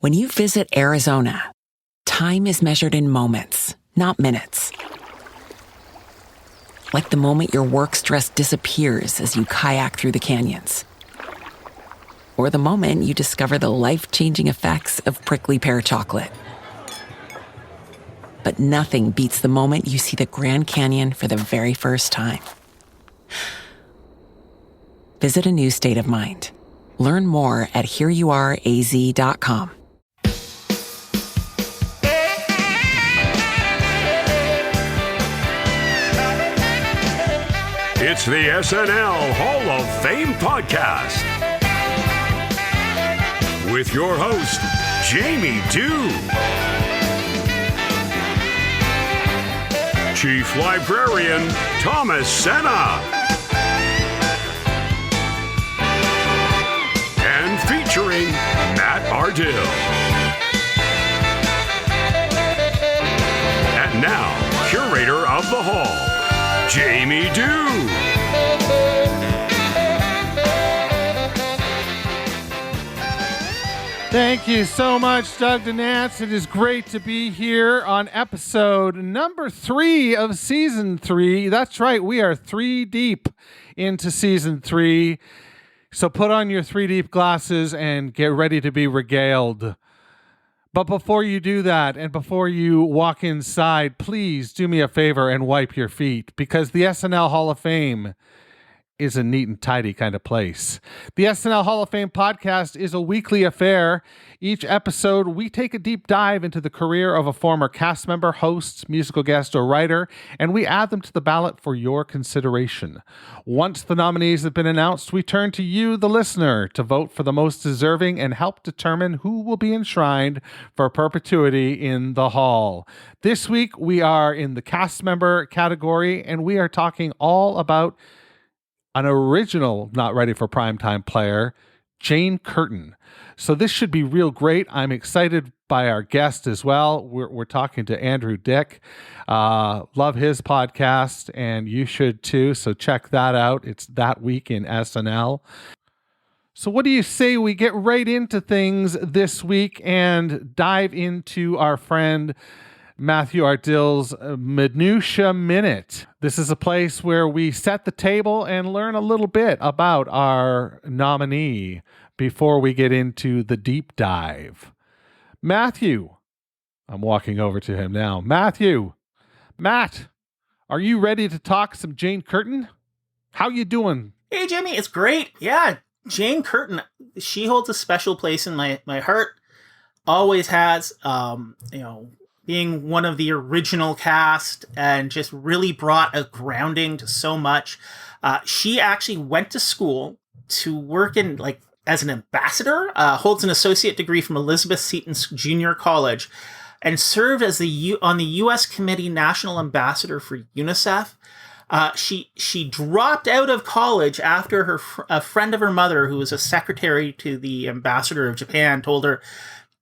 When you visit Arizona, time is measured in moments, not minutes. Like the moment your work stress disappears as you kayak through the canyons. Or the moment you discover the life-changing effects of prickly pear chocolate. But nothing beats the moment you see the Grand Canyon for the very first time. Visit a new state of mind. Learn more at hereyouareaz.com. It's the SNL Hall of Fame podcast with your host, Jamie Dew, Chief Librarian Thomas Senna, and featuring Matt Ardill. And now, curator of the hall, Jamie Dew. Thank you so much, Doug DeNance. It is great to be here on episode number 3 of season 3. That's right, we are 3 deep into season 3. So put on your 3 deep glasses and get ready to be regaled. But before you do that, and before you walk inside, please do me a favor and wipe your feet, because the SNL Hall of Fame is a neat and tidy kind of place. The SNL Hall of Fame podcast is a weekly affair. Each episode, we take a deep dive into the career of a former cast member, host, musical guest, or writer, and we add them to the ballot for your consideration. Once the nominees have been announced, we turn to you, the listener, to vote for the most deserving and help determine who will be enshrined for perpetuity in the hall. This week, we are in the cast member category, and we are talking all about an original not ready for primetime player, Jane Curtin. So this should be real great. I'm excited by our guest as well. We're talking to Andrew Dick. Love his podcast, and you should too. So check that out. It's That Week in SNL. So what do you say we get right into things this week and dive into our friend Matthew Ardill's Minutia Minute. This is a place where we set the table and learn a little bit about our nominee before we get into the deep dive. Matthew, I'm walking over to him now. Matt, are you ready to talk some Jane Curtin? How you doing? Hey, Jimmy, it's great. Yeah, Jane Curtin, she holds a special place in my heart. Always has, being one of the original cast and just really brought a grounding to so much. She actually went to school to work in as an ambassador, holds an associate degree from Elizabeth Seton Junior College, and served as on the U.S. Committee National Ambassador for UNICEF. She dropped out of college after a friend of her mother, who was a secretary to the ambassador of Japan, told her,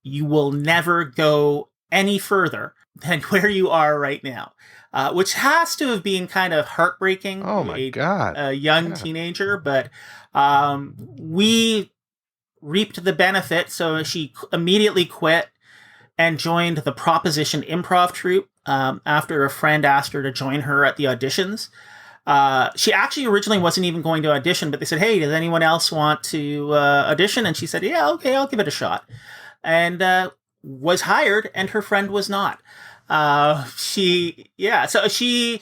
"You will never go any further than where you are right now," which has to have been kind of heartbreaking. Oh my God. A young teenager, but we reaped the benefit. So she immediately quit and joined the Proposition Improv troupe after a friend asked her to join her at the auditions. She actually originally wasn't even going to audition, but they said, "Hey, does anyone else want to audition?" And she said, "Yeah, okay, I'll give it a shot." And was hired, and her friend was not. So she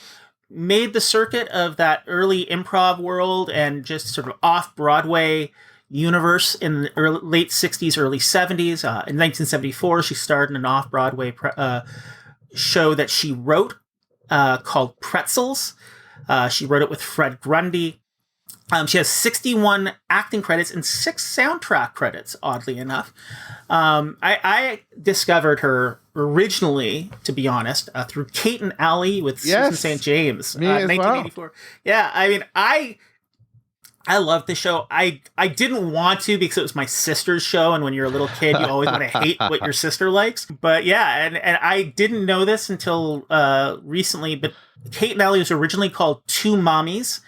made the circuit of that early improv world and just sort of off-Broadway universe in the late 60s, early 70s. In 1974, she starred in an off-Broadway show that she wrote called Pretzels. She wrote it with Fred Grundy. She has 61 acting credits and 6 soundtrack credits, oddly enough. I discovered her originally, to be honest, through Kate and Alley with Susan St. James, 1984. Well. Yeah, I mean, I loved the show. I didn't want to because it was my sister's show, and when you're a little kid, you always want to hate what your sister likes. But yeah, and I didn't know this until recently, but Kate and Alley was originally called Two Mommies,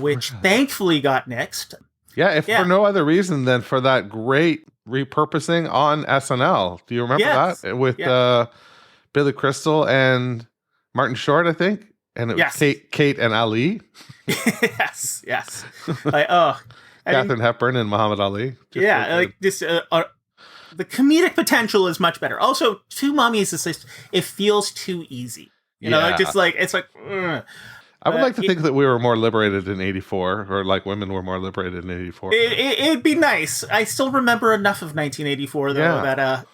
which thankfully got nixed. Yeah, if for no other reason than for that great repurposing on SNL. Do you remember that? With Billy Crystal and Martin Short, I think? And it was Kate and Ali. yes. Katharine Hepburn and Muhammad Ali. The comedic potential is much better. Also, Two Mummies is just, it feels too easy. You know, it's like. I would like to think that we were more liberated in 84, or like women were more liberated in 84. It'd be nice. I still remember enough of 1984, though, that,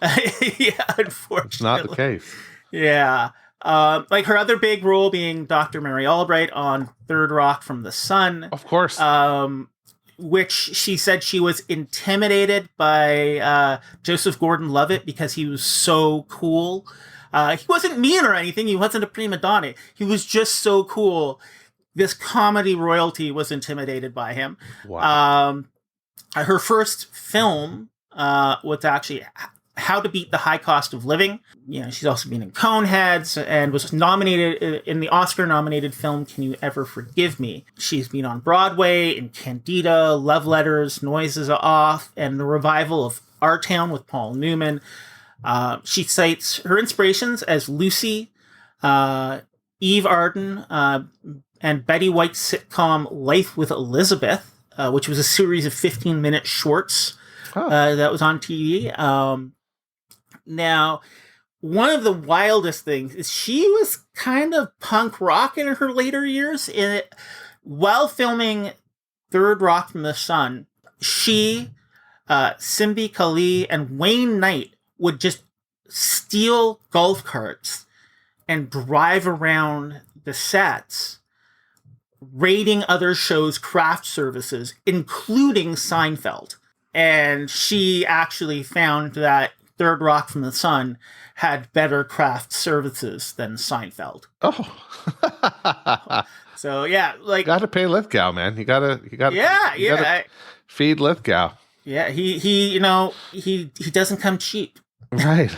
unfortunately. It's not the case. Yeah. Like her other big role being Dr. Mary Albright on Third Rock from the Sun. Of course. Which she said she was intimidated by Joseph Gordon-Levitt because he was so cool. He wasn't mean or anything. He wasn't a prima donna. He was just so cool. This comedy royalty was intimidated by him. Wow. Her first film was actually How to Beat the High Cost of Living. You know, she's also been in Coneheads and was nominated in the Oscar-nominated film Can You Ever Forgive Me? She's been on Broadway in Candida, Love Letters, Noises Off, and the revival of Our Town with Paul Newman. She cites her inspirations as Lucy, Eve Arden, and Betty White's sitcom Life with Elizabeth, which was a series of 15-minute shorts that was on TV. Now, one of the wildest things is she was kind of punk rock in her later years. While filming Third Rock from the Sun, she, Simbi Kali, and Wayne Knight would just steal golf carts and drive around the sets, raiding other shows' craft services, including Seinfeld. And she actually found that Third Rock from the Sun had better craft services than Seinfeld. Oh. So yeah, like, got to pay Lithgow, man. You gotta feed Lithgow. Yeah, he doesn't come cheap. Right.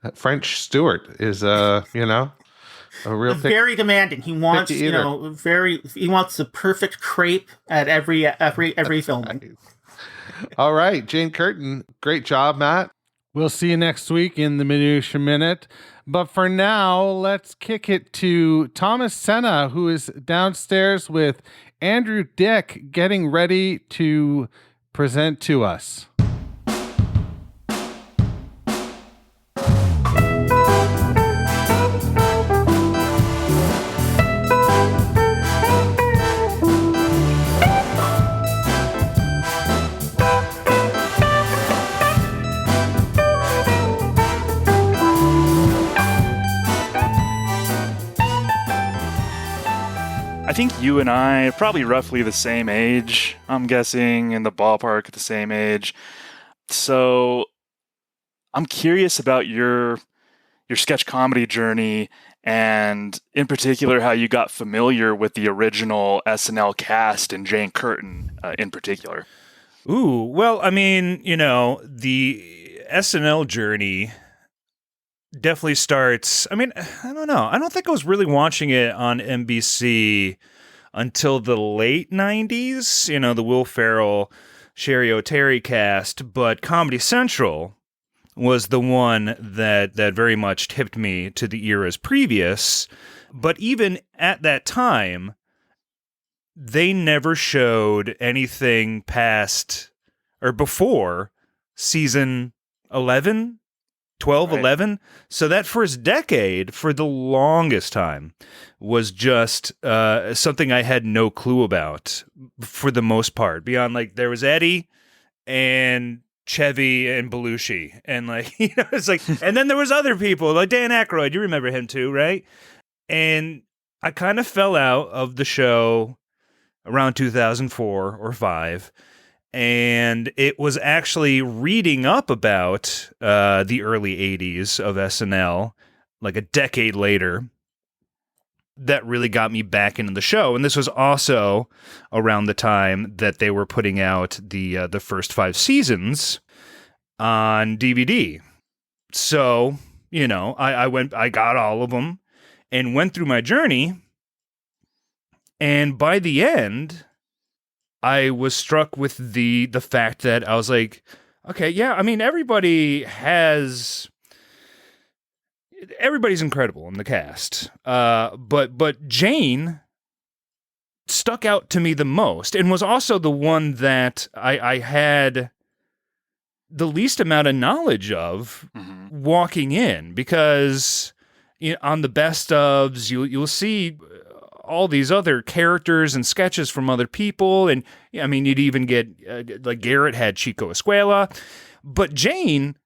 That French Stewart is a real very demanding. He wants he wants the perfect crepe at every filming. All right, Jane Curtin, great job, Matt. We'll see you next week in the Minutia Minute. But for now, let's kick it to Thomas Senna, who is downstairs with Andrew Dick, getting ready to present to us. I think you and I are probably roughly the same age, I'm guessing, in the ballpark at the same age. So I'm curious about your sketch comedy journey, and in particular how you got familiar with the original SNL cast and Jane Curtin in particular. Ooh, well, I mean, the SNL journey definitely starts. I mean, I don't know. I don't think I was really watching it on NBC until the late 90s, the Will Ferrell, Sherry O'Terry cast, but Comedy Central was the one that very much tipped me to the eras previous. But even at that time, they never showed anything past or before season 11, 12, right. 11. So that first decade, for the longest time, was just something I had no clue about for the most part. Beyond, like, there was Eddie and Chevy and Belushi. And, like, it's like, and then there was other people, like Dan Aykroyd. You remember him too, right? And I kind of fell out of the show around 2004 or 5. And it was actually reading up about the early 80s of SNL, like a decade later, that really got me back into the show. And this was also around the time that they were putting out the first 5 seasons on DVD. So, I got all of them and went through my journey. And by the end, I was struck with the fact that I was like, okay, yeah, I mean, everybody's incredible in the cast. But Jane stuck out to me the most and was also the one that I had the least amount of knowledge of walking in, because on the best ofs, you'll see all these other characters and sketches from other people. And I mean, you'd even get, like Garrett had Chico Escuela, but Jane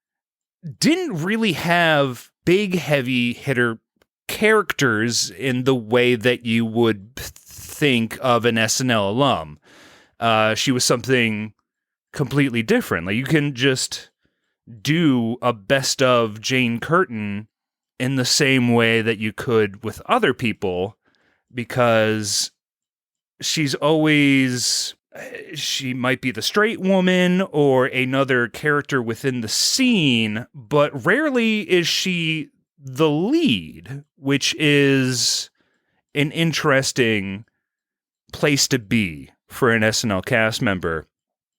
didn't really have big, heavy hitter characters in the way that you would think of an SNL alum. She was something completely different. Like, you can just do a best of Jane Curtin in the same way that you could with other people, because she might be the straight woman or another character within the scene, but rarely is she the lead, which is an interesting place to be for an SNL cast member.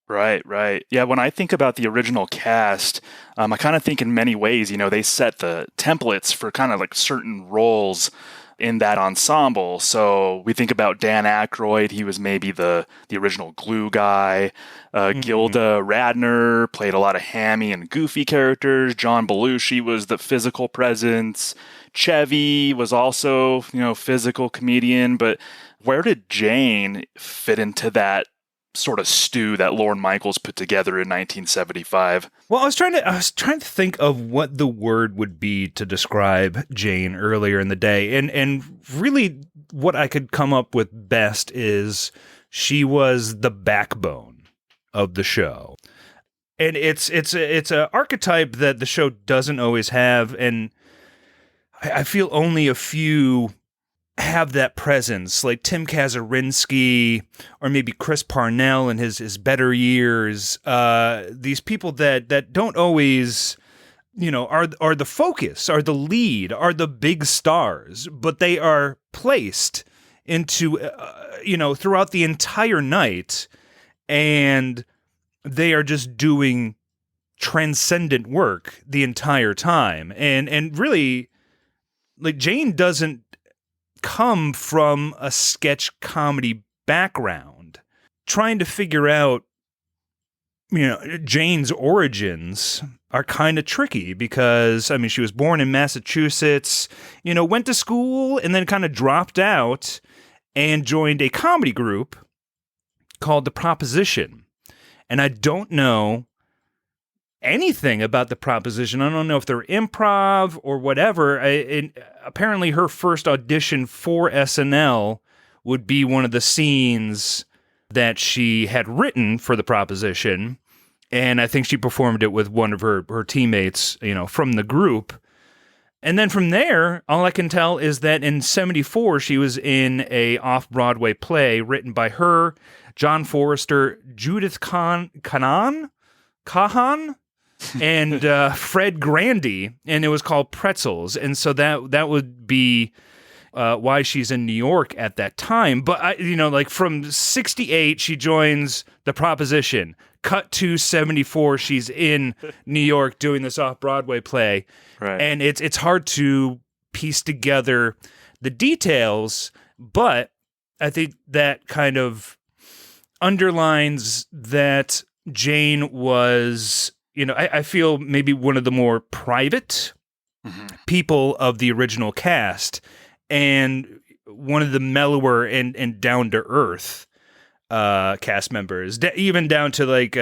Right. Yeah, when I think about the original cast, I kind of think in many ways, they set the templates for kind of like certain roles in that ensemble. So we think about Dan Aykroyd, he was maybe the original glue guy. Gilda Radner played a lot of hammy and goofy characters. John Belushi was the physical presence. Chevy was also, physical comedian. But where did Jane fit into that sort of stew that Lorne Michaels put together in 1975? Well, I was trying to think of what the word would be to describe Jane earlier in the day, and really what I could come up with best is she was the backbone of the show, and it's an archetype that the show doesn't always have, and I feel only a few have that presence, like Tim Kazurinsky or maybe Chris Parnell in his better years. These people that don't always, are the focus, are the lead, are the big stars, but they are placed into, throughout the entire night, and they are just doing transcendent work the entire time. And really, like, Jane doesn't come from a sketch comedy background. Trying to figure out, Jane's origins are kind of tricky, because, I mean, she was born in Massachusetts, went to school and then kind of dropped out and joined a comedy group called The Proposition. And I don't know anything about The Proposition. I don't know if they're improv or whatever. Apparently her first audition for SNL would be one of the scenes that she had written for The Proposition, and I think she performed it with one of her teammates, from the group. And then from there, all I can tell is that in 1974, she was in a off-Broadway play written by her, John Forrester, Judith Kahan, and Fred Grandy, and it was called Pretzels. And so that would be why she's in New York at that time. But, like from 1968, she joins The Proposition. Cut to 1974, she's in New York doing this off-Broadway play. Right. And it's hard to piece together the details, but I think that kind of underlines that Jane was, I feel maybe one of the more private people of the original cast, and one of the mellower and down-to-earth cast members, even down to like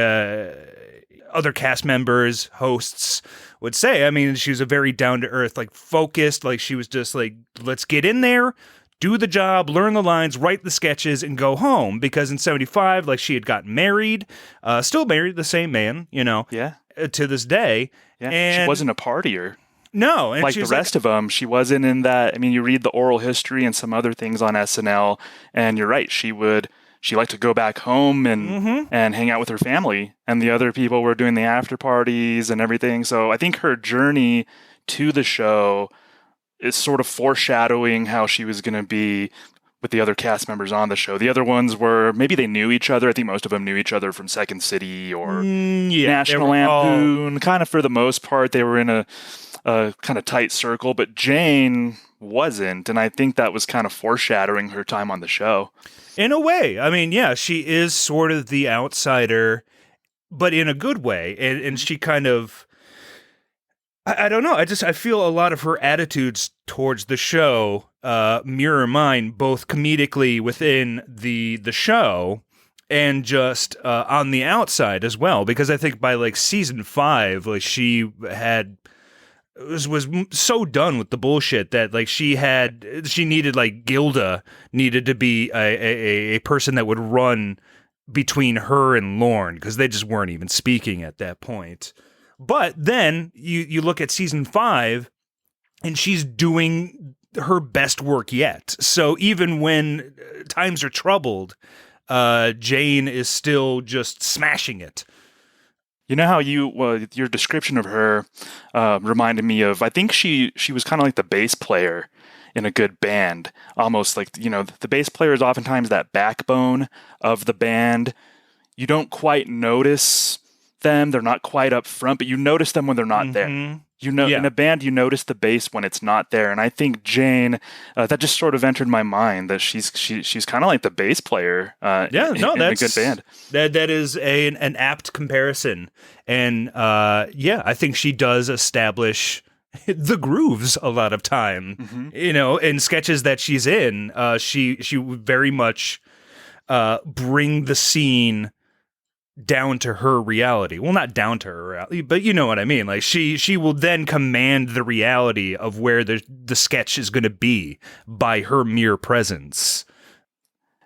other cast members, hosts would say. I mean, she was a very down-to-earth, like focused, like she was just like, let's get in there, do the job, learn the lines, write the sketches, and go home. Because in 1975, like, she had gotten married, still married, the same man, to this day. Yeah, and she wasn't a partier. No. And like the rest of them, she wasn't in that. I mean, you read the oral history and some other things on SNL, and you're right, she liked to go back home and hang out with her family, and the other people were doing the after parties and everything. So I think her journey to the show is sort of foreshadowing how she was going to be with the other cast members on the show. The other ones were, maybe they knew each other. I think most of them knew each other from Second City or National Lampoon. Kind of for the most part, they were in a kind of tight circle, but Jane wasn't, and I think that was kind of foreshadowing her time on the show. In a way. I mean, yeah, she is sort of the outsider, but in a good way. And she kind of, I don't know. I feel a lot of her attitudes towards the show mirror mine, both comedically within the show and just on the outside as well. Because I think by like season 5, like she had was so done with the bullshit that like she needed, like, Gilda needed to be a person that would run between her and Lorne, because they just weren't even speaking at that point. But then you look at season 5 and she's doing her best work yet. So even when times are troubled, Jane is still just smashing it. You know how your description of her reminded me of, I think she was kind of like the bass player in a good band. Almost like, the bass player is oftentimes that backbone of the band. You don't quite notice them. They're not quite up front, but you notice them when they're not there. In a band, you notice the bass when it's not there. And I think Jane, that just sort of entered my mind that she's kind of like the bass player in a good band. That is an apt comparison. And I think she does establish the grooves a lot of time. In sketches that she's in, she very much bring the scene down to her reality. Well, not down to her reality, but you know what I mean. Like she will then command the reality of where the sketch is going to be by her mere presence.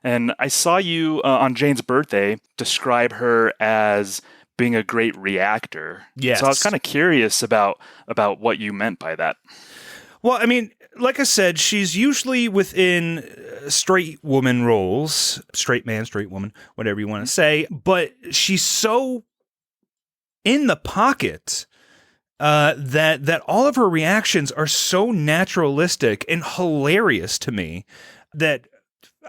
And I saw you on Jane's birthday describe her as being a great reactor. Yes. So I was kind of curious about what you meant by that. Well, I mean, like I said, she's usually within straight woman roles, straight man, straight woman, whatever you want to say, but she's so in the pocket that all of her reactions are so naturalistic and hilarious to me that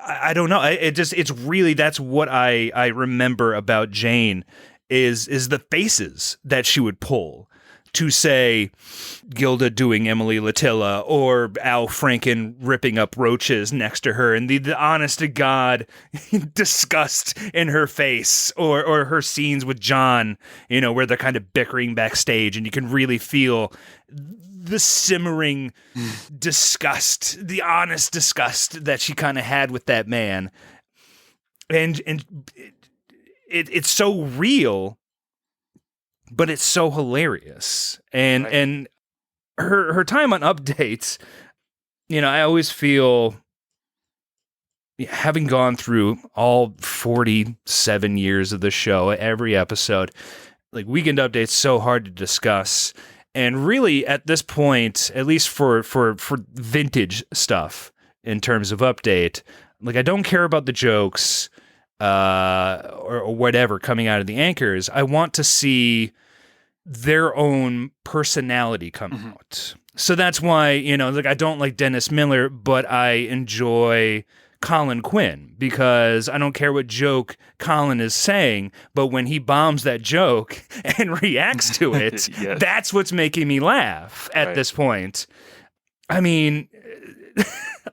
I don't know. It's really, that's what I remember about Jane is the faces that she would pull to say Gilda doing Emily Latilla or Al Franken ripping up roaches next to her, and the honest to God disgust in her face, or her scenes with John, where they're kind of bickering backstage and you can really feel the simmering disgust, the honest disgust that she kind of had with that man. And it's so real, but it's so hilarious. And her time on Updates, I always feel, having gone through all 47 years of the show, every episode, like, Weekend Update's so hard to discuss. And really, at this point, at least for vintage stuff in terms of Update, like, I don't care about the jokes or whatever coming out of the anchors. I want to see their own personality come out. So that's why, I don't like Dennis Miller, but I enjoy Colin Quinn, because I don't care what joke Colin is saying, but when he bombs that joke and reacts to it, yes, that's what's making me laugh at this point. I mean,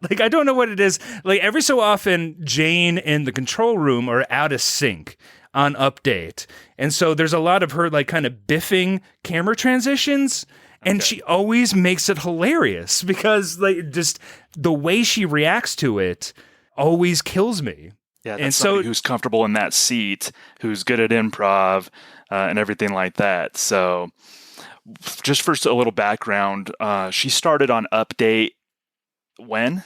like, I don't know what it is. Like, every so often, Jane and the control room are out of sync on Update. And so there's a lot of her, like, kind of biffing camera transitions, and she always makes it hilarious, because, like, just the way she reacts to it always kills me. Yeah, that's somebody who's comfortable in that seat, who's good at improv, and everything like that. So just for a little background, she started on Update when?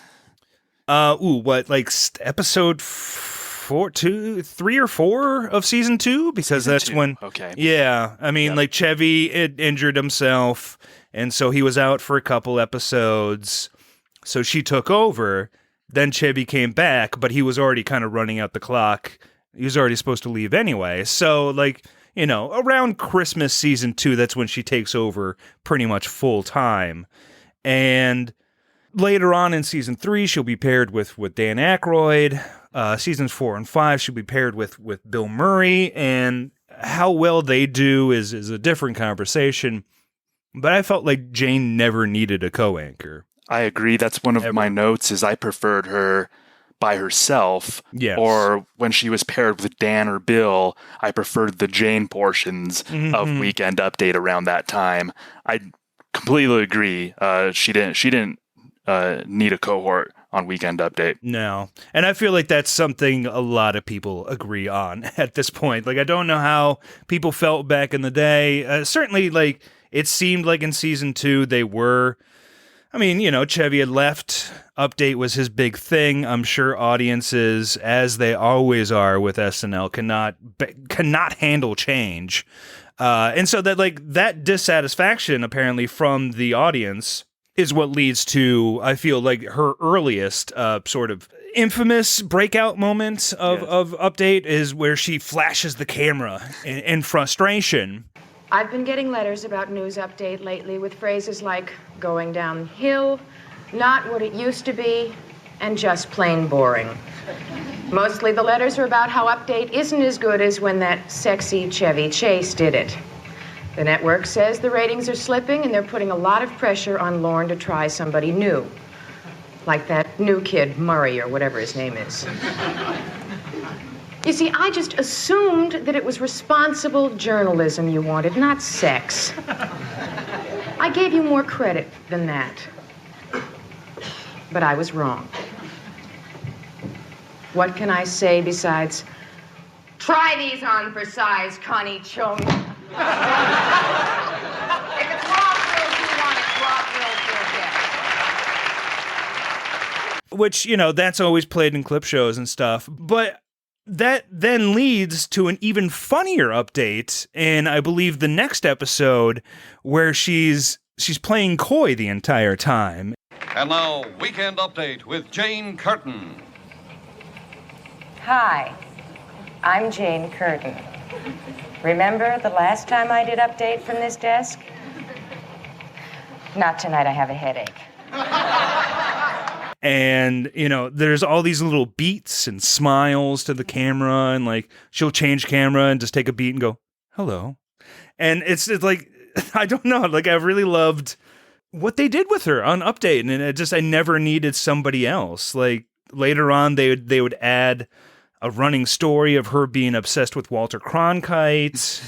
Episode 3 or 4 of season 2? Because season that's 2. When. Okay. Yeah, I mean, like, Chevy had injured himself, and so he was out for a couple episodes. So she took over. Then Chevy came back, but he was already kind of running out the clock. He was already supposed to leave anyway. So, like, around Christmas season 2, that's when she takes over pretty much full time. And Later on in season 3, she'll be paired with Dan Aykroyd. Seasons 4 and 5, she'll be paired with Bill Murray, and how well they do is a different conversation. But I felt like Jane never needed a co-anchor. I agree. That's one of my notes, is I preferred her by herself. Yes. Or when she was paired with Dan or Bill, I preferred the Jane portions of Weekend Update around that time. I completely agree. She didn't need a cohort on Weekend Update. No. And I feel like that's something a lot of people agree on at this point. Like, I don't know how people felt back in the day. Certainly, like, it seemed like in season 2 they were. I mean, Chevy had left. Update was his big thing. I'm sure audiences, as they always are with SNL, cannot handle change. And so that dissatisfaction, apparently, from the audience is what leads to, I feel like, her earliest sort of infamous breakout moment of Update is where she flashes the camera in frustration. I've been getting letters about News Update lately with phrases like going downhill, not what it used to be, and just plain boring. Mostly the letters are about how Update isn't as good as when that sexy Chevy Chase did it. The network says the ratings are slipping and they're putting a lot of pressure on Lorne to try somebody new. Like that new kid, Murray, or whatever his name is. You see, I just assumed that it was responsible journalism you wanted, not sex. I gave you more credit than that. But I was wrong. What can I say besides, try these on for size, Connie Chung. If it's raw thrills you want, it's raw thrills you'll get. Which, that's always played in clip shows and stuff. But that then leads to an even funnier Update in, I believe, the next episode, where she's playing coy the entire time. And now, Weekend Update with Jane Curtin. Hi, I'm Jane Curtin. Remember the last time I did Update from this desk? Not tonight, I have a headache. And, there's all these little beats and smiles to the camera, and like she'll change camera and just take a beat and go, hello. And it's like, I don't know, like I really loved what they did with her on Update. And I never needed somebody else. Like later on, they would add a running story of her being obsessed with Walter Cronkite,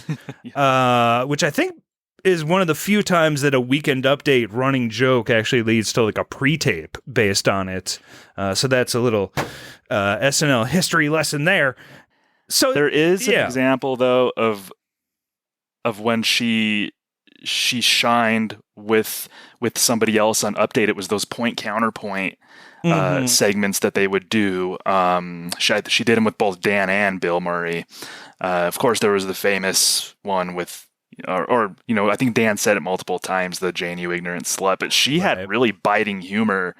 which I think is one of the few times that a Weekend Update running joke actually leads to like a pre-tape based on it. So that's a little SNL history lesson there. So there is an example though of when she shined with somebody else on Update. It was those point counterpoint segments that they would do. She did them with both Dan and Bill Murray. Of course, there was the famous one with, or I think Dan said it multiple times, the Jane, you ignorant slut, but she had really biting humor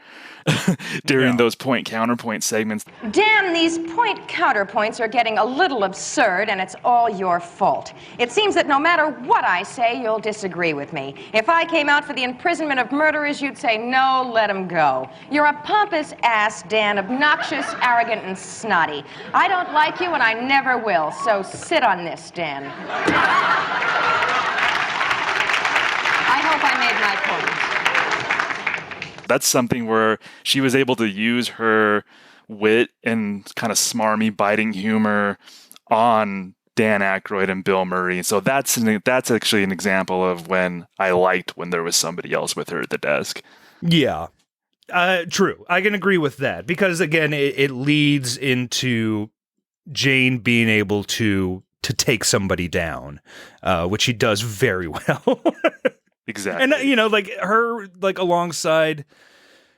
during those point counterpoint segments. Damn, these point counterpoints are getting a little absurd, and it's all your fault. It seems that no matter what I say, you'll disagree with me. If I came out for the imprisonment of murderers, you'd say, no, let them go. You're a pompous ass, Dan, obnoxious, arrogant, and snotty. I don't like you, and I never will, so sit on this, Dan. I hope I made my point. That's something where she was able to use her wit and kind of smarmy, biting humor on Dan Aykroyd and Bill Murray. So that's actually an example of when I liked when there was somebody else with her at the desk. Yeah, true. I can agree with that because, again, it leads into Jane being able to take somebody down, which she does very well. Exactly. And, like her, like alongside,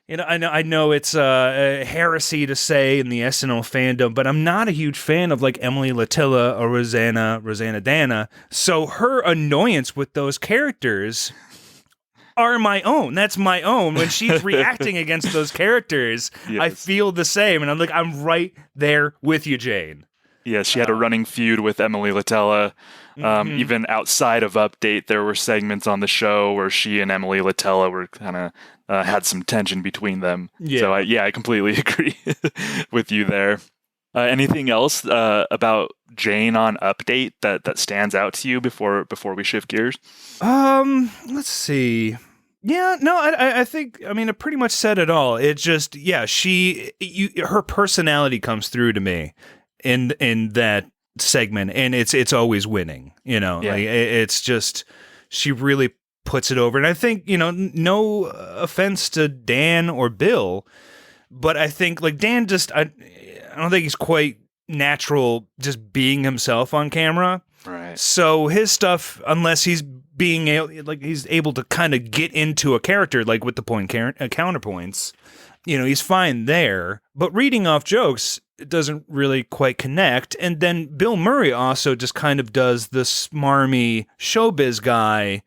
I know it's a heresy to say in the SNL fandom, but I'm not a huge fan of like Emily Latilla or Rosanna Dana. So her annoyance with those characters are my own. That's my own. When she's reacting against those characters, yes. I feel the same. And I'm like, I'm right there with you, Jane. Yeah, she had a running feud with Emily Litella. Even outside of Update, there were segments on the show where she and Emily Litella were kind of had some tension between them. Yeah. So I completely agree with you there. Anything else about Jane on Update that stands out to you before we shift gears? Let's see. Yeah, no, I think, I mean, it pretty much said it all. It just, yeah, her personality comes through to me in that segment, and it's always winning, you know. Yeah. Like, it's just, she really puts it over. And I think, you know, no offense to Dan or Bill, but I think, like, Dan just, I don't think he's quite natural just being himself on camera. Right. So his stuff, unless he's he's able to kind of get into a character, like with the counterpoints, you know, he's fine there. But reading off jokes, it doesn't really quite connect. And then Bill Murray also just kind of does the smarmy showbiz guy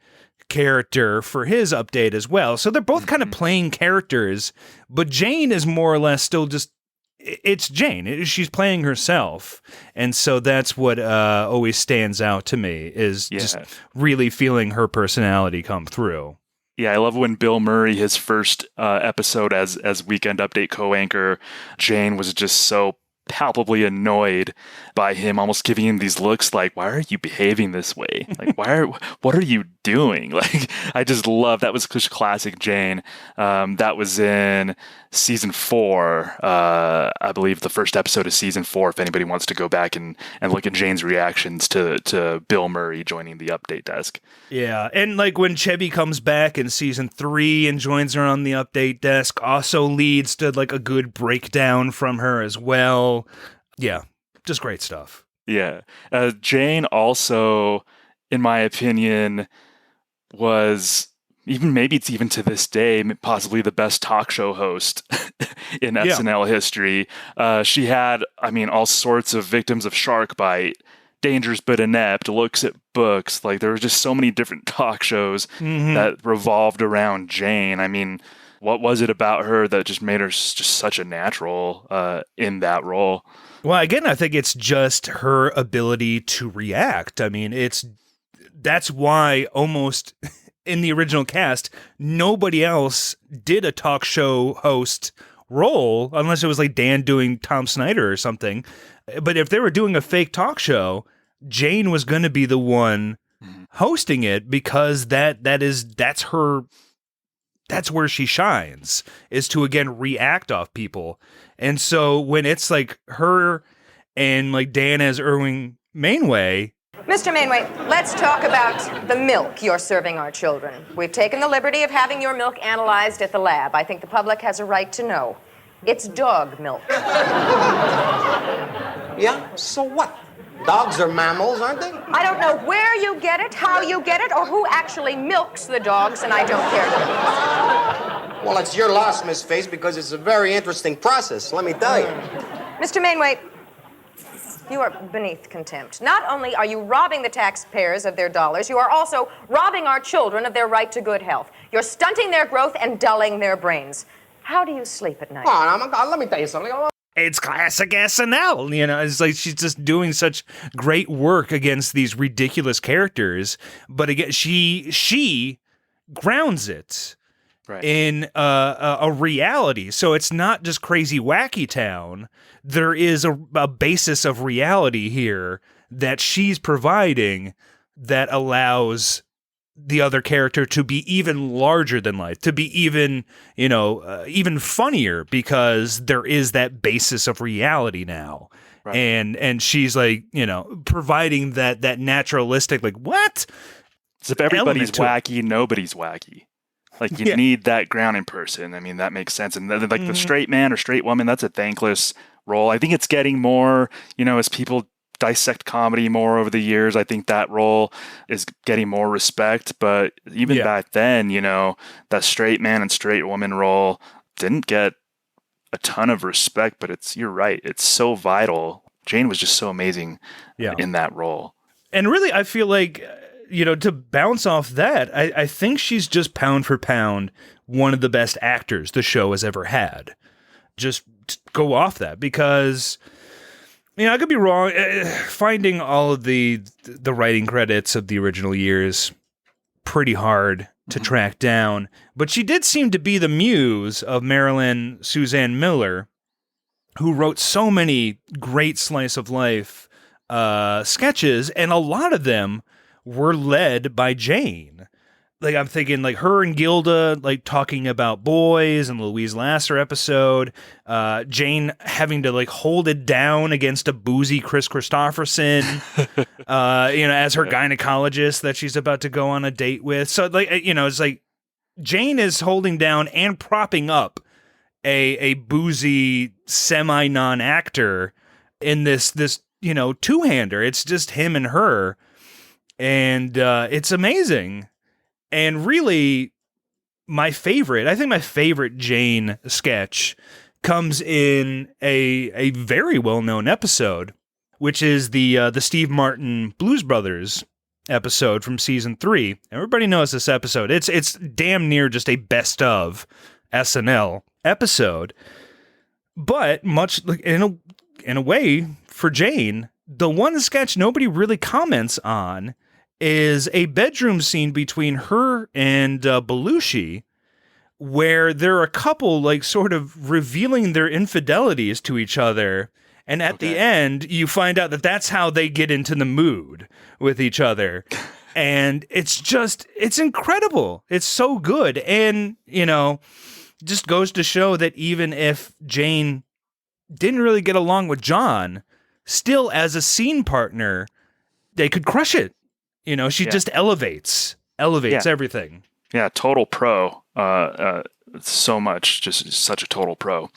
character for his Update as well. So they're both kind of playing characters, but Jane is more or less still just, it's Jane. She's playing herself. And so that's what always stands out to me, is just really feeling her personality come through. Yeah, I love when Bill Murray, his first episode as Weekend Update co-anchor, Jane was just so palpably annoyed by him, almost giving him these looks like, why are you behaving this way? Like, what are you doing? Like, I just love, that was just classic Jane. That was in season 4, I believe the first episode of season 4, if anybody wants to go back and look at Jane's reactions to Bill Murray joining the Update desk. Yeah, and like when Chevy comes back in season 3 and joins her on the Update desk, also leads to like a good breakdown from her as well. Yeah, just great stuff. Yeah. Jane also, in my opinion, was, maybe it's even to this day, possibly the best talk show host in SNL history. She had, all sorts of victims of shark bite, dangerous but inept, looks at books. Like, there were just so many different talk shows that revolved around Jane. What was it about her that just made her just such a natural in that role? Well, again, I think it's just her ability to react. That's why almost in the original cast, nobody else did a talk show host role, unless it was like Dan doing Tom Snyder or something. But if they were doing a fake talk show, Jane was going to be the one hosting it, because that's where she shines, is to, again, react off people. And so when it's like her and like Dan as Irwin Mainway. Mr. Mainway, let's talk about the milk you're serving our children. We've taken the liberty of having your milk analyzed at the lab. I think the public has a right to know. It's dog milk. Yeah? So what? Dogs are mammals, aren't they? I don't know where you get it, how you get it, or who actually milks the dogs, and I don't care to. Well, it's your loss, Miss Face, because it's a very interesting process, let me tell you. Mr. Mainway, you are beneath contempt. Not only are you robbing the taxpayers of their dollars, you are also robbing our children of their right to good health. You're stunting their growth and dulling their brains. How do you sleep at night? Let me tell you something. It's classic SNL, you know. It's like she's just doing such great work against these ridiculous characters, but again, she grounds it in a reality. So it's not just crazy wacky town. There is a basis of reality here that she's providing that allows the other character to be even larger than life, to be even, even funnier, because there is that basis of reality now. Right. And she's like, providing that naturalistic, like, what? So if everybody's wacky, nobody's wacky. Like, you need that grounding person. That makes sense. And then, like, the straight man or straight woman, that's a thankless role. I think it's getting more, as people dissect comedy more over the years, I think that role is getting more respect. But even back then, that straight man and straight woman role didn't get a ton of respect, but you're right. It's so vital. Jane was just so amazing in that role. And really, I feel like, to bounce off that, I think she's just pound for pound one of the best actors the show has ever had. Just go off that, because I could be wrong. Finding all of the writing credits of the original years pretty hard to track down, but she did seem to be the muse of Marilyn Suzanne Miller, who wrote so many great slice of life sketches, and a lot of them were led by Jane. Like, I'm thinking, like, her and Gilda, like, talking about boys and the Louise Lasser episode, Jane having to, like, hold it down against a boozy Chris Christopherson, as her gynecologist that she's about to go on a date with. So, like, it's like Jane is holding down and propping up a boozy semi-non-actor in this two-hander. It's just him and her, and it's amazing. And really, I think my favorite Jane sketch comes in a very well-known episode, which is the Steve Martin Blues Brothers episode from season 3. Everybody knows this episode. It's damn near just a best of SNL episode. But much like in a way for Jane, the one sketch nobody really comments on is a bedroom scene between her and Belushi, where they're a couple, like, sort of revealing their infidelities to each other. And at the end, you find out that that's how they get into the mood with each other. And it's incredible. It's so good. And, just goes to show that even if Jane didn't really get along with John, still as a scene partner, they could crush it. She just elevates everything. Yeah, total pro. So much, just such a total pro.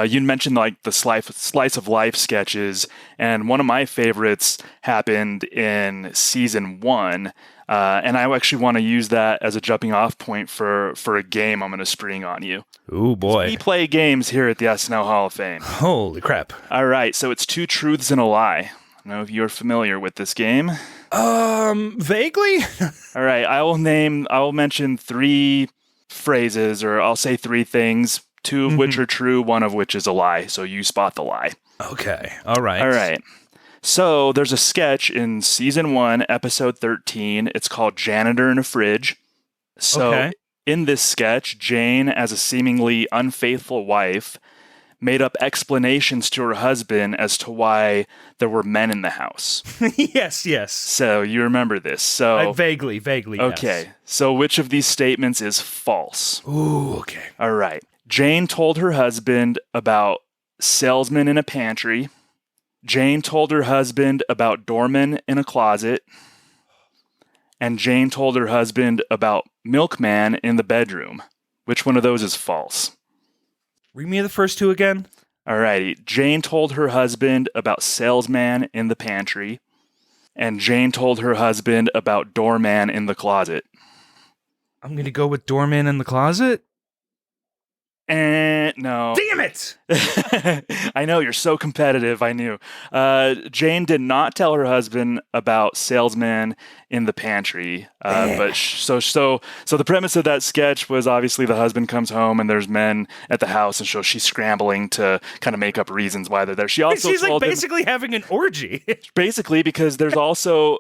You mentioned like the slice of life sketches, and one of my favorites happened in season 1. And I actually want to use that as a jumping off point for a game I'm going to spring on you. Ooh, boy. We play games here at the SNL Hall of Fame. Holy crap. All right, so it's 2 truths and a lie. I don't know if you're familiar with this game. Vaguely? All right, I will mention 3 phrases, or I'll say 3 things, 2 of which are true, 1 of which is a lie, so you spot the lie. Okay, all right. All right. So there's a sketch in season 1, episode 13. It's called Janitor in a Fridge. So in this sketch, Jane, as a seemingly unfaithful wife, made up explanations to her husband as to why there were men in the house. Yes. So you remember this. So vaguely. Okay. Yes. So which of these statements is false? Ooh, okay. All right. Jane told her husband about salesmen in a pantry. Jane told her husband about doorman in a closet. And Jane told her husband about milkman in the bedroom. Which one of those is false? Read me the first 2 again. All righty. Jane told her husband about salesman in the pantry, and Jane told her husband about doorman in the closet. I'm going to go with doorman in the closet. No. Damn it! I know, you're so competitive, I knew. Jane did not tell her husband about salesman in the pantry. So the premise of that sketch was obviously the husband comes home and there's men at the house, and so she's scrambling to kind of make up reasons why they're there. She's like basically having an orgy. Basically, because there's also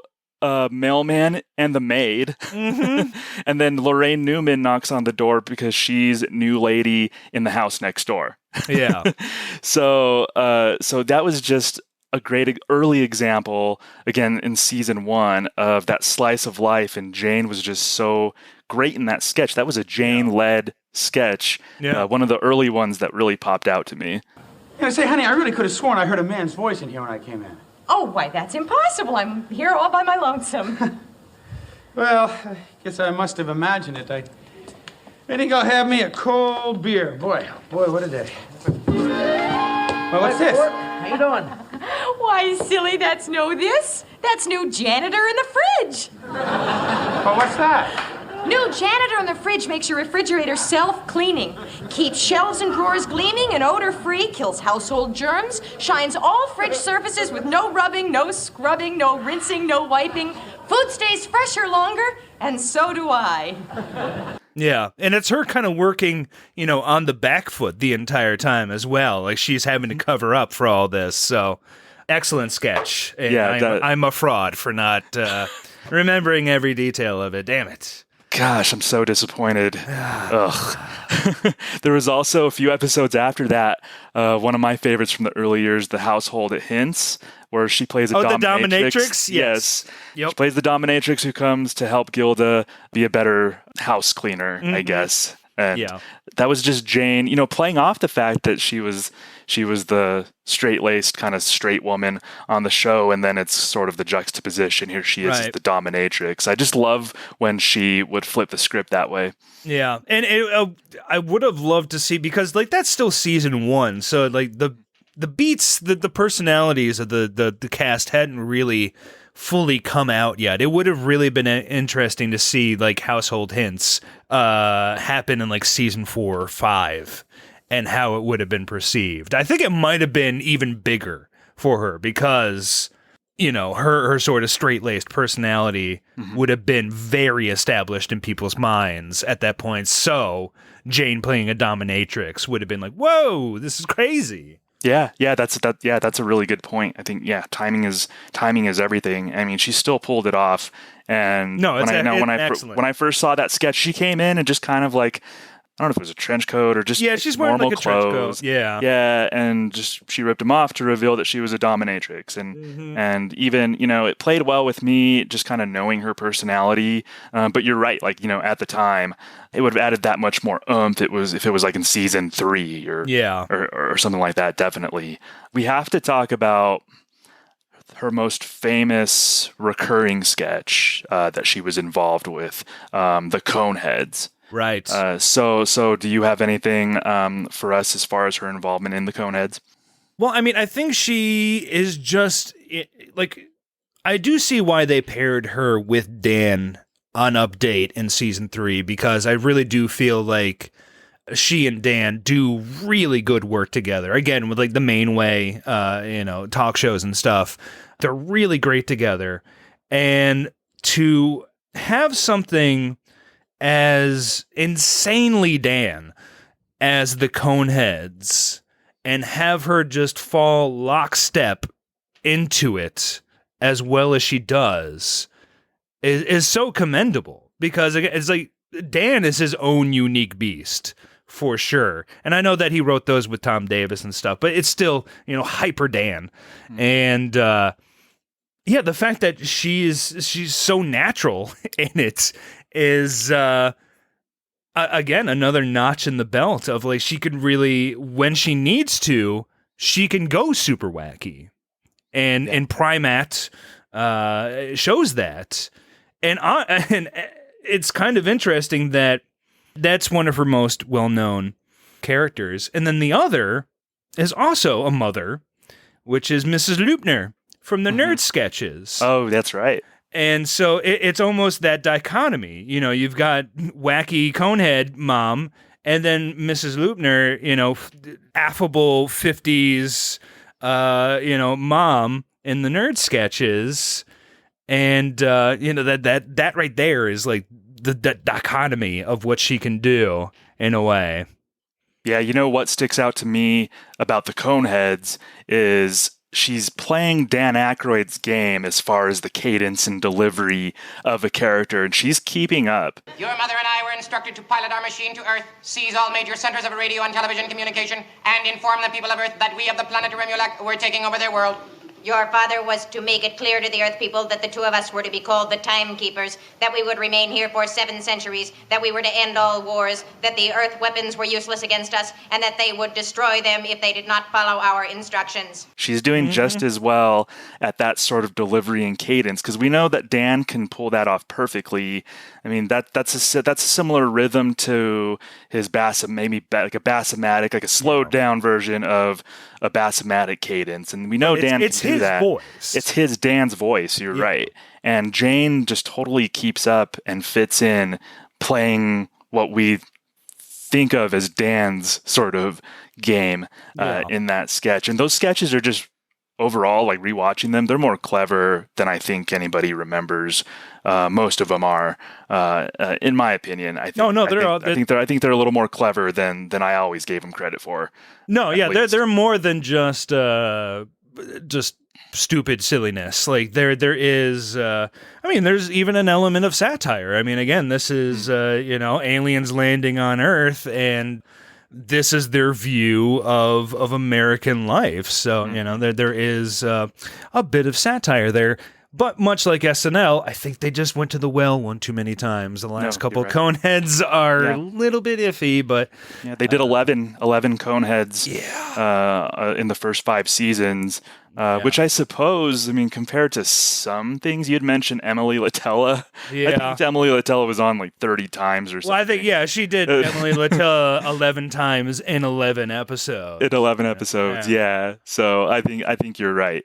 mailman and the maid. And then Lorraine Newman knocks on the door because she's new lady in the house next door. Yeah. So that was just a great early example, again, in season 1 of that slice of life. And Jane was just so great in that sketch. That was a Jane-led sketch. Yeah. One of the early ones that really popped out to me. Say, honey, I really could have sworn I heard a man's voice in here when I came in. Oh, why, that's impossible. I'm here all by my lonesome. Well, I guess I must have imagined it. I think I'll have me a cold beer. Boy, what a day. Well, what's this? How you doing? Why, silly, that's new janitor in the fridge. Well, what's that? New janitor in the fridge makes your refrigerator self-cleaning, keeps shelves and drawers gleaming and odor-free, kills household germs, shines all fridge surfaces with no rubbing, no scrubbing, no rinsing, no wiping. Food stays fresher longer, and so do I. Yeah, and it's her kind of working, on the back foot the entire time as well. Like, she's having to cover up for all this. So, Excellent sketch. And Yeah, I'm a fraud for not remembering every detail of it. Damn it. Gosh, I'm so disappointed. Ugh. There was also a few episodes after that. One of my favorites from the early years, The Household at Hints, where she plays a dominatrix. The dominatrix? Yes. Yep. She plays the dominatrix who comes to help Gilda be a better house cleaner, I guess. And that was just Jane, playing off the fact that she was the straight-laced kind of straight woman on the show, and then it's sort of the juxtaposition. Here she is as the dominatrix. I just love when she would flip the script that way. Yeah, and I would have loved to see, because that's still season 1, so the beats, the personalities of the cast hadn't really fully come out yet. It would have really been interesting to see Household Hints happen in season 4 or 5 and how it would have been perceived. I think it might have been even bigger for her because her sort of straight-laced personality would have been very established in people's minds at that point. So Jane playing a dominatrix would have been whoa, this is crazy. Yeah, that's a really good point. I think timing is everything. I mean, she still pulled it off. And when I first saw that sketch, she came in and just kind of I don't know if it was a trench coat or just she's wearing normal a clothes. trench coat. And just she ripped him off to reveal that she was a dominatrix, and even it played well with me just kind of knowing her personality. But you're right, at the time, it would have added that much more oomph. If it was in season 3 or something like that. Definitely, we have to talk about her most famous recurring sketch that she was involved with, the Coneheads. Right. So do you have anything for us as far as her involvement in the Coneheads? Well, I mean, I think she is just I do see why they paired her with Dan on Update in season 3, because I really do feel like she and Dan do really good work together. Again, with the Main Way, talk shows and stuff, they're really great together. And to have something as insanely Dan as the Coneheads and have her just fall lockstep into it as well as she does is so commendable, because it's Dan is his own unique beast for sure. And I know that he wrote those with Tom Davis and stuff, but it's still, hyper Dan. And the fact that she's so natural in it is again another notch in the belt of she can really, when she needs to, she can go super wacky, and Primat shows that, and it's kind of interesting that that's one of her most well-known characters. And then the other is also a mother, which is Mrs. Loopner from the Nerd sketches. Oh, that's right. And so it's almost that dichotomy. You've got wacky Conehead mom, and then Mrs. Loopner, affable 50s, mom in the Nerd sketches. And, that right there is the dichotomy of what she can do in a way. Yeah, what sticks out to me about the Coneheads is she's playing Dan Aykroyd's game as far as the cadence and delivery of a character, and she's keeping up. Your mother and I were instructed to pilot our machine to Earth, seize all major centers of radio and television communication, and inform the people of Earth that we of the planet Remulac were taking over their world. Your father was to make it clear to the Earth people that the two of us were to be called the Timekeepers, that we would remain here for 7 centuries, that we were to end all wars, that the Earth weapons were useless against us, and that they would destroy them if they did not follow our instructions. She's doing just as well at that sort of delivery and cadence, because we know that Dan can pull that off perfectly. I mean, that's a similar rhythm to his maybe like a bassomatic, like a slowed down version of a bassomatic cadence, and we know Dan can do that. Voice. It's his Dan's voice. You're right, and Jane just totally keeps up and fits in, playing what we think of as Dan's sort of game in that sketch. And those sketches are just overall, rewatching them, they're more clever than I think anybody remembers. Most of them are, in my opinion. I think they're a little more clever than I always gave them credit for. No, yeah, they're more than just stupid silliness. Like there is, there's even an element of satire. I mean, again, this is, aliens landing on Earth, and this is their view of American life. So, there is a bit of satire there. But much like SNL, I think they just went to the well one too many times. The last couple right. Coneheads are a little bit iffy, but... Yeah, they did 11 Coneheads in the first 5 seasons, which I suppose, compared to some things, you'd mentioned Emily Latella. Yeah. I think Emily Latella was on like 30 times or something. Well, I think, she did Emily Latella 11 times in 11 episodes. In 11 episodes, yeah. So I think you're right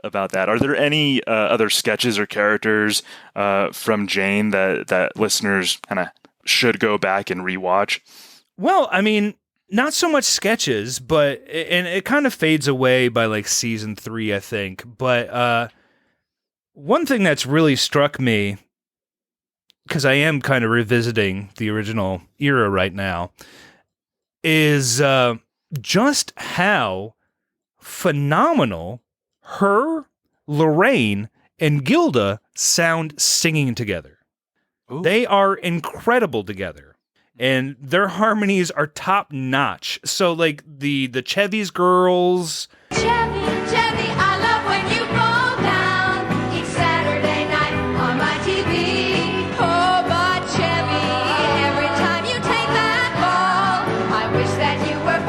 about that. Are there any other sketches or characters from Jane that listeners kind of should go back and rewatch? Well, not so much sketches, but it kind of fades away by like season 3, I think. But one thing that's really struck me, because I am kind of revisiting the original era right now, is just how phenomenal her, Lorraine, and Gilda sound singing together. Ooh. They are incredible together. And their harmonies are top notch. So like the Chevy's girls. Chevy, I love when you roll down each Saturday night on my TV. Oh, but Chevy, every time you take that ball, I wish that you were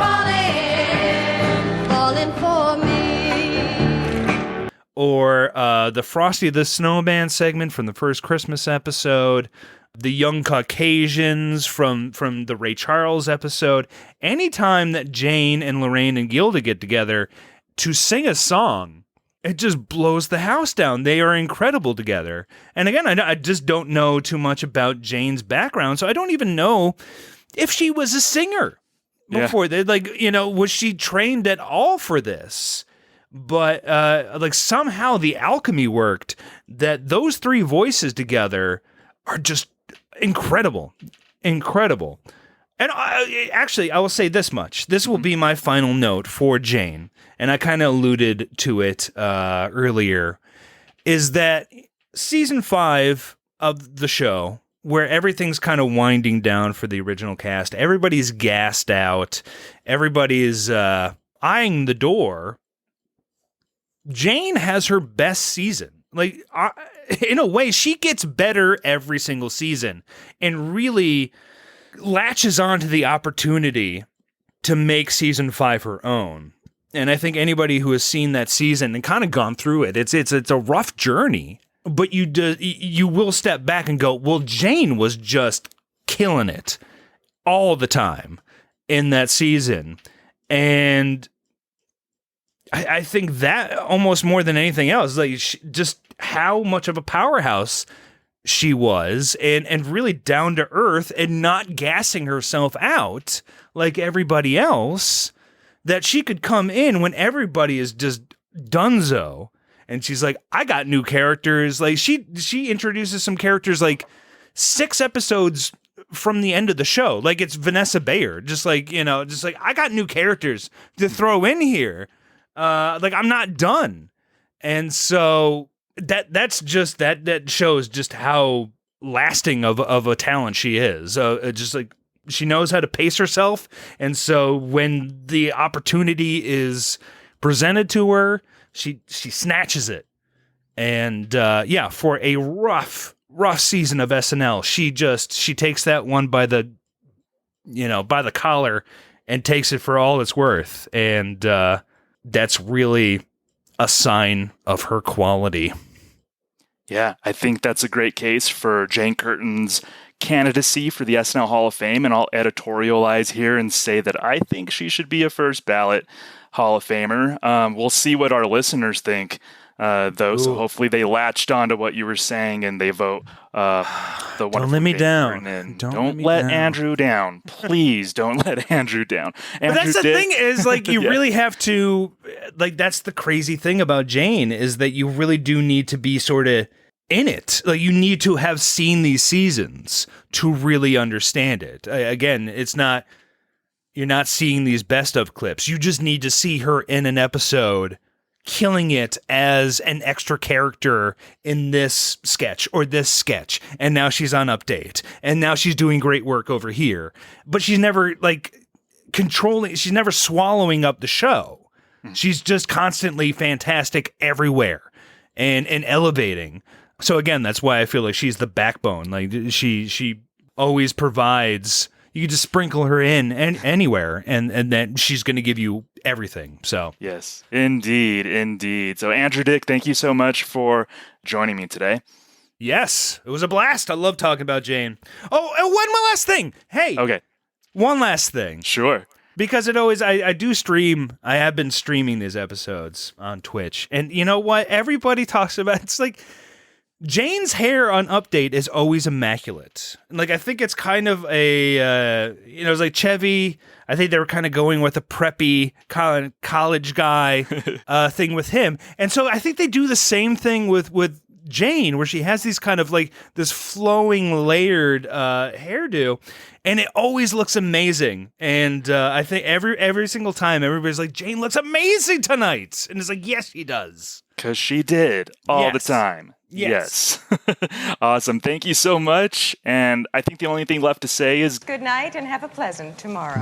falling for me. Or the Frosty the Snowman segment from the first Christmas episode. The Young Caucasians from the Ray Charles episode. Anytime that Jane and Lorraine and Gilda get together to sing a song, it just blows the house down. They are incredible together. And again, I just don't know too much about Jane's background, so I don't even know if she was a singer before. Was she trained at all for this? But somehow the alchemy worked, that those 3 voices together are just incredible. And I will say this much. This will be my final note for Jane, and I kind of alluded to it earlier, is that season 5 of the show, where everything's kind of winding down for the original cast, everybody's gassed out, everybody's eyeing the door, Jane has her best season. In a way, she gets better every single season and really latches onto the opportunity to make season 5 her own. And I think anybody who has seen that season and kind of gone through it, it's a rough journey, but you will step back and go, well, Jane was just killing it all the time in that season. And I think that almost more than anything else, just how much of a powerhouse she was, and really down to earth, and not gassing herself out like everybody else, that she could come in when everybody is just dunzo, and she's like, I got new characters. Like she introduces some characters like 6 episodes from the end of the show. Like it's Vanessa Bayer, just like I got new characters to throw in here. I'm not done. And so that's just that shows just how lasting of a talent she is. Just like she knows how to pace herself, and so when the opportunity is presented to her, she snatches it. And for a rough season of SNL, she takes that one by the collar and takes it for all it's worth. And that's really a sign of her quality. Yeah, I think that's a great case for Jane Curtin's candidacy for the SNL Hall of Fame, and I'll editorialize here and say that I think she should be a first ballot Hall of Famer. We'll see what our listeners think, though. Ooh. So hopefully they latched onto what you were saying and they vote the wonderful. Don't let me down. Don't let Andrew down. Please don't let Andrew down. But that's the thing is, you really have to, that's the crazy thing about Jane, is that you really do need to be sort of in it. You need to have seen these seasons to really understand it. Again, you're not seeing these best of clips. You just need to see her in an episode killing it as an extra character in this sketch or this sketch. And now she's on Update. And now she's doing great work over here. But she's never she's never swallowing up the show. She's just constantly fantastic everywhere and elevating. So again, that's why I feel like she's the backbone. Like she always provides. You can just sprinkle her in anywhere, and then she's going to give you everything. So yes, indeed. So Andrew Dick, thank you so much for joining me today. Yes, it was a blast. I love talking about Jane. Oh, and one more last thing. Hey, okay, one last thing. Sure. Because I do stream. I have been streaming these episodes on Twitch, and you know what? Everybody talks about it's like. Jane's hair on Update is always immaculate. Like, I think it's kind of a, it's like Chevy. I think they were kind of going with a preppy college guy thing with him. And so I think they do the same thing with Jane, where she has these kind of like this flowing layered hairdo. And it always looks amazing. And I think every single time, everybody's like, Jane looks amazing tonight. And it's like, yes, she does. Because she did all the time. Yes. Awesome. Thank you so much. And I think the only thing left to say is good night and have a pleasant tomorrow.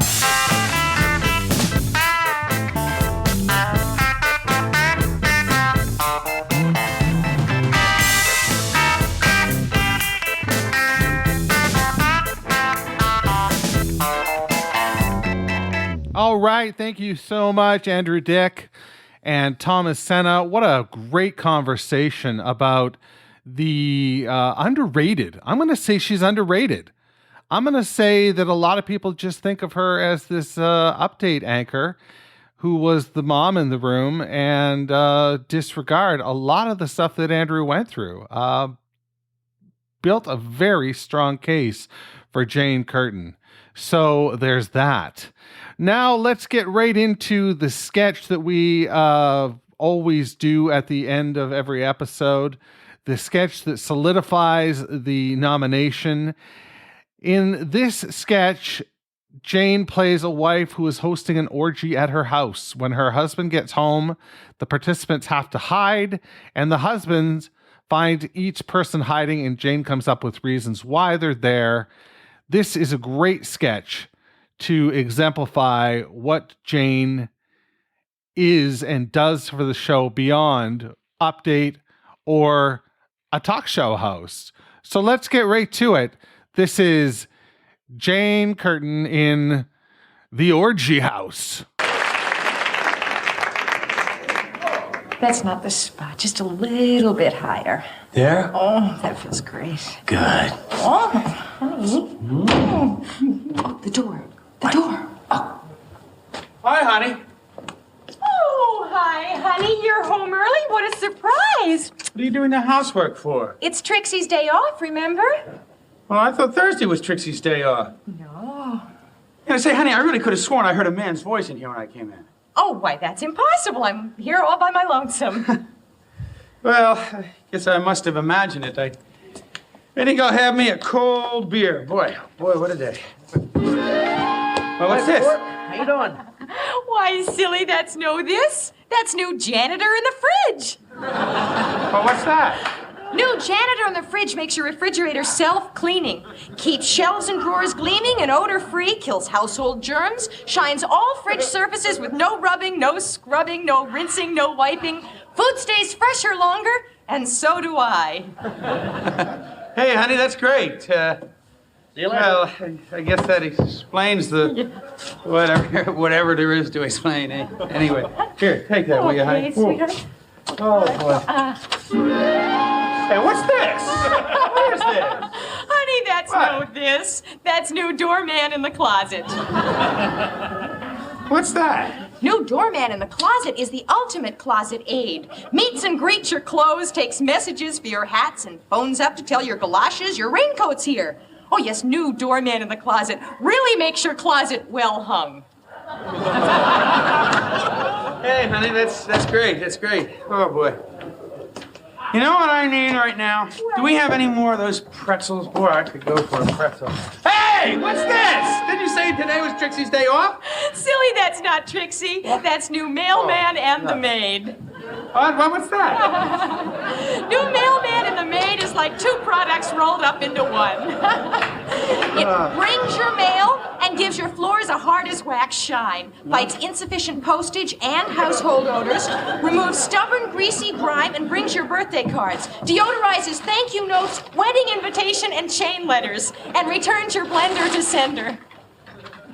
All right. Thank you so much, Andrew Dick and Thomas Senna. What a great conversation about the underrated. I'm going to say she's underrated. I'm going to say that a lot of people just think of her as this Update anchor who was the mom in the room and disregard a lot of the stuff that Andrew went through. Built a very strong case for Jane Curtin. So there's that. Now let's get right into the sketch that we always do at the end of every episode. The sketch that solidifies the nomination. In this sketch, Jane plays a wife who is hosting an orgy at her house. When her husband gets home, the participants have to hide, and the husbands find each person hiding, and Jane comes up with reasons why they're there. This is a great sketch to exemplify what Jane is and does for the show beyond Update or a talk show host. So let's get right to it. This is Jane Curtin in The Orgy House. That's not the spot. Just a little bit higher. There? Oh, that feels great. Good. Oh, honey. Oh, the door. The door. Oh. Hi, honey. Oh, hi, honey. You're home early. What a surprise. What are you doing the housework for? It's Trixie's day off, remember? Well, I thought Thursday was Trixie's day off. No. Yeah, say, honey, I really could have sworn I heard a man's voice in here when I came in. Oh, why, that's impossible. I'm here all by my lonesome. Well, I guess I must have imagined it. I think I'll have me a cold beer. Boy, what a day. Well, what's this? How you doing? Why, silly, that's new janitor in the fridge. Well, what's that? New janitor in the fridge makes your refrigerator self-cleaning, keeps shelves and drawers gleaming and odor-free, kills household germs, shines all fridge surfaces with no rubbing, no scrubbing, no rinsing, no wiping. Food stays fresher longer, and so do I. Hey, honey, that's great. Well, I guess that explains the whatever there is to explain. Anyway, here, take that, will you, honey? Okay, sweetheart. Oh, boy. Hey, what's this? What is this? Honey, that's That's new doorman in the closet. What's that? New doorman in the closet is the ultimate closet aid. Meets and greets your clothes, takes messages for your hats, and phones up to tell your galoshes your raincoat's here. Oh, yes, new doorman in the closet really makes your closet well hung. Hey, honey, that's great. That's great. Oh, boy. You know what I need right now? Do we have any more of those pretzels? Boy, I could go for a pretzel. Hey, what's this? Didn't you say today was Trixie's day off? Silly, that's not Trixie. That's new mailman and the maid. What's that? New mailman and the maid is like two products rolled up into one. It brings your mail and gives your floors a hard as wax shine, fights insufficient postage and household odors, removes stubborn, greasy grime, and brings your birthday cards, deodorizes thank you notes, wedding invitation, and chain letters, and returns your blender to sender.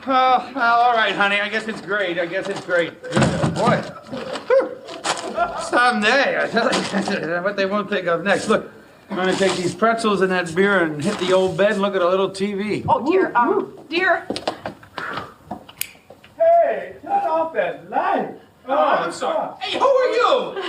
Well, all right, honey. I guess it's great. Boy. Someday, I tell you, what they won't think of next. Look, I'm going to take these pretzels and that beer and hit the old bed and look at a little TV. Oh, dear. Hey, turn off that light. Oh, I'm sorry. Hey, who are you?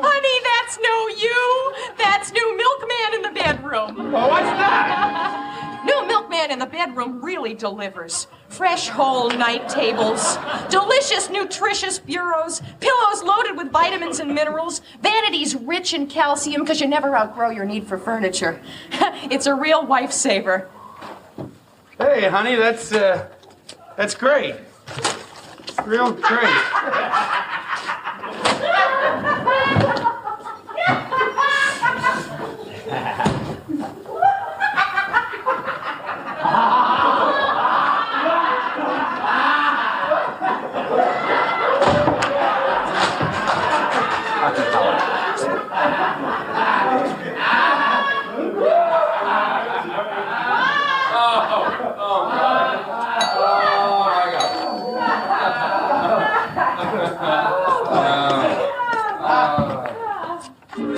Honey, that's no you. That's new milkman in the bedroom. Oh, what's that? New milkman in the bedroom really delivers. Fresh whole night tables, delicious nutritious bureaus, pillows loaded with vitamins and minerals, vanities rich in calcium because you never outgrow your need for furniture. It's a real wife saver. Hey, honey, that's great. It's real great.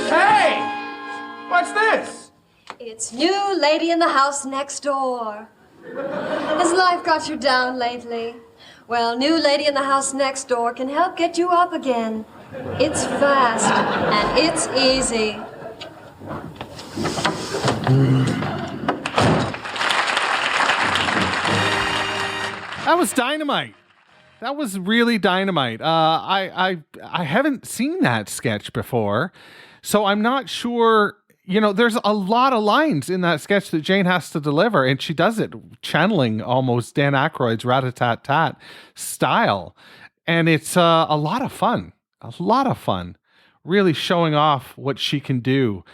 Hey! What's this? It's new lady in the house next door. Has life got you down lately? Well, new lady in the house next door can help get you up again. It's fast and it's easy. That was dynamite. That was really dynamite. I haven't seen that sketch before, so I'm not sure. You know, there's a lot of lines in that sketch that Jane has to deliver, and she does it channeling almost Dan Aykroyd's rat-a-tat-tat style. And it's a lot of fun. A lot of fun. Really showing off what she can do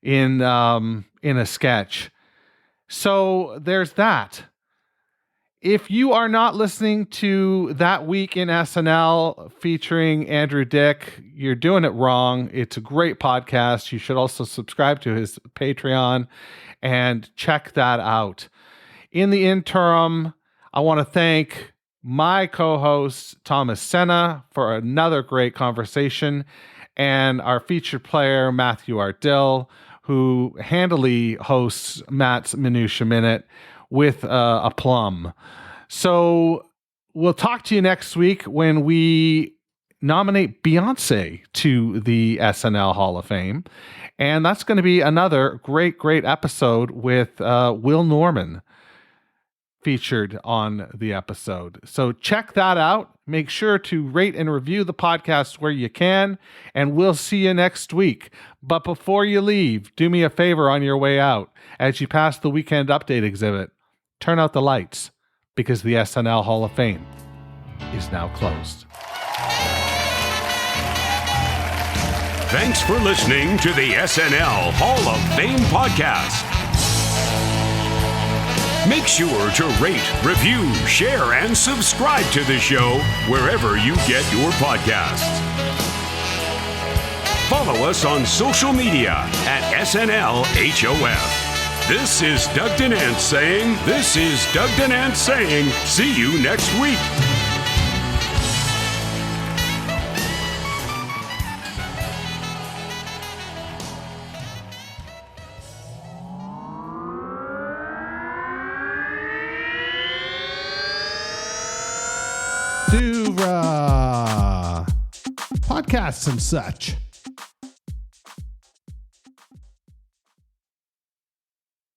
in a sketch. So there's that. If you are not listening to That Week in SNL featuring Andrew Dick, you're doing it wrong. It's a great podcast. You should also subscribe to his Patreon and check that out. In the interim, I want to thank my co-host, Thomas Senna, for another great conversation, and our featured player, Matthew Ardill, who handily hosts Matt's Minutia Minute with a plum. So we'll talk to you next week when we nominate Beyonce to the SNL Hall of Fame. And that's going to be another great episode with Will Norman featured on the episode. So check that out. Make sure to rate and review the podcast where you can, and we'll see you next week. But before you leave, do me a favor on your way out. As you pass the Weekend Update exhibit, turn out the lights, because the SNL Hall of Fame is now closed. Thanks for listening to the SNL Hall of Fame podcast. Make sure to rate, review, share, and subscribe to the show wherever you get your podcasts. Follow us on social media at SNL HOF. This is Doug Denant saying, see you next week. To podcasts and such.